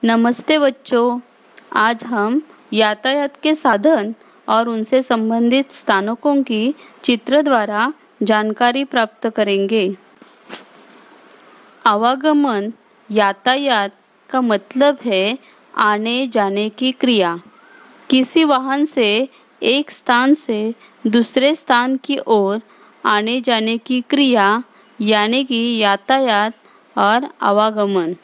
नमस्ते बच्चों, आज हम यातायात के साधन और उनसे संबंधित स्थानकों की चित्र द्वारा जानकारी प्राप्त करेंगे। आवागमन यातायात का मतलब है आने जाने की क्रिया। किसी वाहन से एक स्थान से दूसरे स्थान की ओर आने जाने की क्रिया यानी कि यातायात और आवागमन।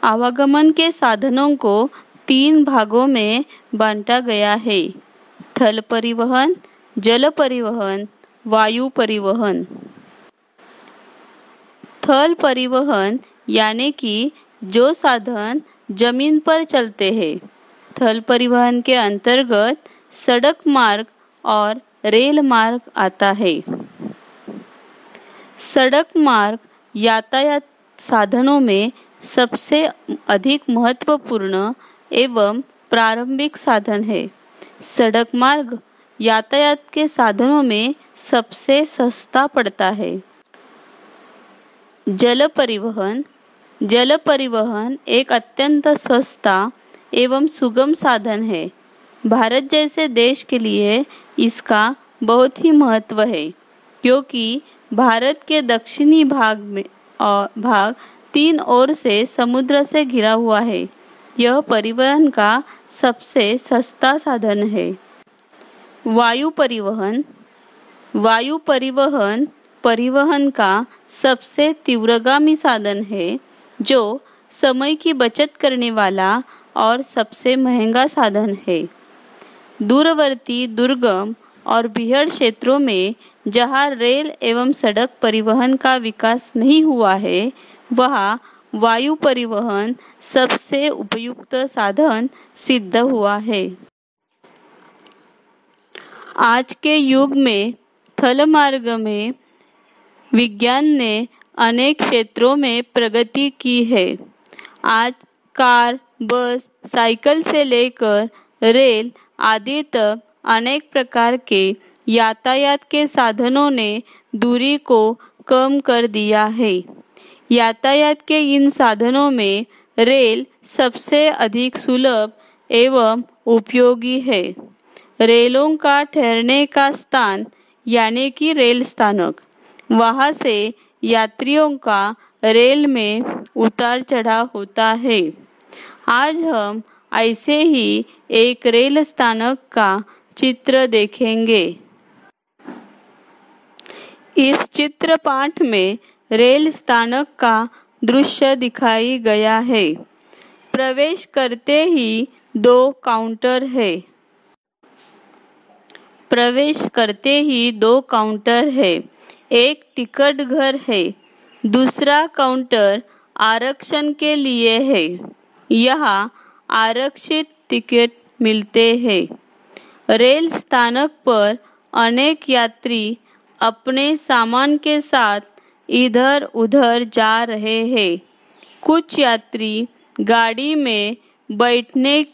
आवागमन के साधनों को 3 भागों में बांटा गया है: थल परिवहन, जल परिवहन, वायु परिवहन। थल परिवहन यानी कि जो साधन जमीन पर चलते हैं। थल परिवहन के अंतर्गत सड़क मार्ग और रेल मार्ग आता है। सड़क मार्ग यातायात साधनों में सबसे अधिक महत्वपूर्ण एवं प्रारंभिक साधन है। सड़क मार्ग यातायात के साधनों में सबसे सस्ता पड़ता है। जल परिवहन एक अत्यंत सस्ता एवं सुगम साधन है। भारत जैसे देश के लिए इसका बहुत ही महत्व है, क्योंकि भारत के दक्षिणी भाग 3 ओर से समुद्र से घिरा हुआ है। यह परिवहन का सबसे सस्ता साधन है। वायु परिवहन का सबसे तीव्रगामी साधन है, जो समय की बचत करने वाला और सबसे महंगा साधन है। दूरवर्ती, दुर्गम और बीहड़ क्षेत्रों में जहां रेल एवं सड़क परिवहन का विकास नहीं हुआ है, वहां वायु परिवहन सबसे उपयुक्त साधन सिद्ध हुआ है। आज के युग में थल मार्ग में विज्ञान ने अनेक क्षेत्रों में प्रगति की है। आज कार, बस, साइकिल से लेकर रेल आदि तक अनेक प्रकार के यातायात के साधनों ने दूरी को कम कर दिया है। यातायात के इन साधनों में रेल सबसे अधिक सुलभ एवं उपयोगी है। रेलों का ठहरने का स्थान यानी कि रेल स्थानक, वहां से यात्रियों का रेल में उतार चढ़ाव होता है। आज हम ऐसे ही एक रेल स्थानक का चित्र देखेंगे। इस चित्र पाठ में रेल स्थानक का दृश्य दिखाई गया है। प्रवेश करते ही 2 काउंटर है। एक टिकट घर है, दूसरा काउंटर आरक्षण के लिए है। यहाँ आरक्षित टिकट मिलते हैं। रेल स्थानक पर अनेक यात्री अपने सामान के साथ इधर उधर जा रहे हैं। कुछ यात्री गाड़ी में बैठने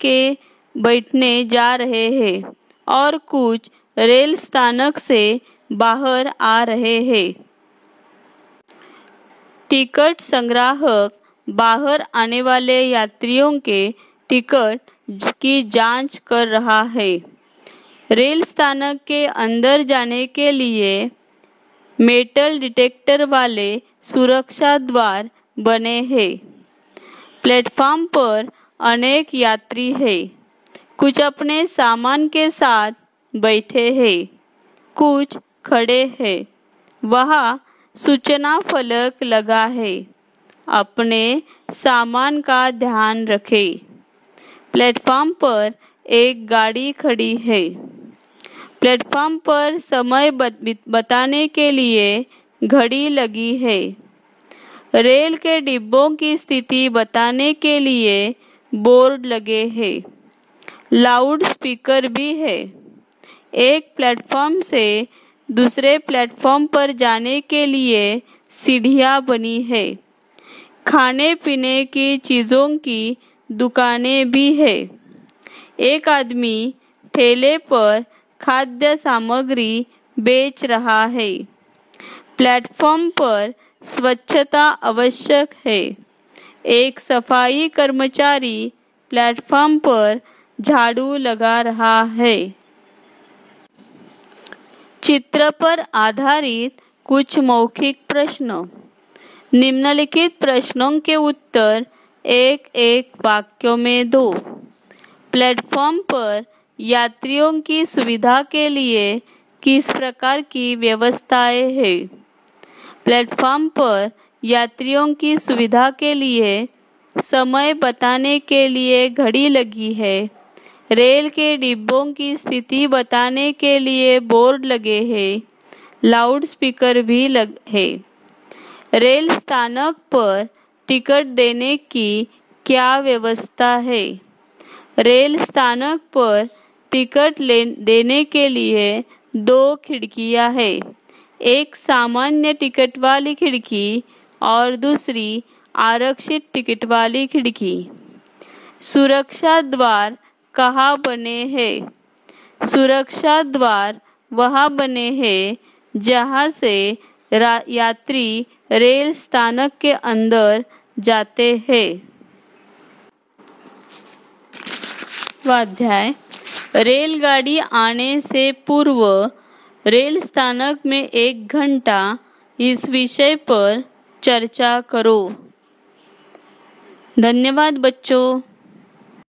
जा रहे हैं और कुछ रेल स्थानक से बाहर आ रहे हैं। टिकट संग्राहक बाहर आने वाले यात्रियों के टिकट की जांच कर रहा है। रेल स्थानक के अंदर जाने के लिए मेटल डिटेक्टर वाले सुरक्षा द्वार बने हैं। प्लेटफॉर्म पर अनेक यात्री हैं। कुछ अपने सामान के साथ बैठे हैं, कुछ खड़े हैं। वहाँ सूचना फलक लगा है। अपने सामान का ध्यान रखें। प्लेटफॉर्म पर एक गाड़ी खड़ी है। प्लेटफॉर्म पर समय बताने के लिए घड़ी लगी है। रेल के डिब्बों की स्थिति बताने के लिए बोर्ड लगे हैं। लाउड स्पीकर भी है। एक प्लेटफॉर्म से दूसरे प्लेटफॉर्म पर जाने के लिए सीढ़ियां बनी है। खाने पीने की चीज़ों की दुकानें भी है। एक आदमी ठेले पर खाद्य सामग्री बेच रहा है। प्लेटफॉर्म पर स्वच्छता आवश्यक है। एक सफाई कर्मचारी प्लेटफॉर्म पर झाड़ू लगा रहा है। चित्र पर आधारित कुछ मौखिक प्रश्न। निम्नलिखित प्रश्नों के उत्तर एक एक वाक्यों में दो। प्लेटफॉर्म पर यात्रियों की सुविधा के लिए किस प्रकार की व्यवस्थाएं हैं? प्लेटफॉर्म पर यात्रियों की सुविधा के लिए समय बताने के लिए घड़ी लगी है। रेल के डिब्बों की स्थिति बताने के लिए बोर्ड लगे हैं। लाउड स्पीकर भी है। रेल स्थानक पर टिकट देने की क्या व्यवस्था है? रेल स्थानक पर टिकट देने के लिए दो खिड़कियां हैं, एक सामान्य टिकट वाली खिड़की और दूसरी आरक्षित टिकट वाली खिड़की। सुरक्षा द्वार कहाँ बने हैं? सुरक्षा द्वार वहाँ बने हैं जहाँ से यात्री रेल स्थानक के अंदर जाते हैं। स्वाध्याय। रेलगाड़ी आने से पूर्व रेल स्थानक में 1 घंटा इस विषय पर चर्चा करो। धन्यवाद बच्चों।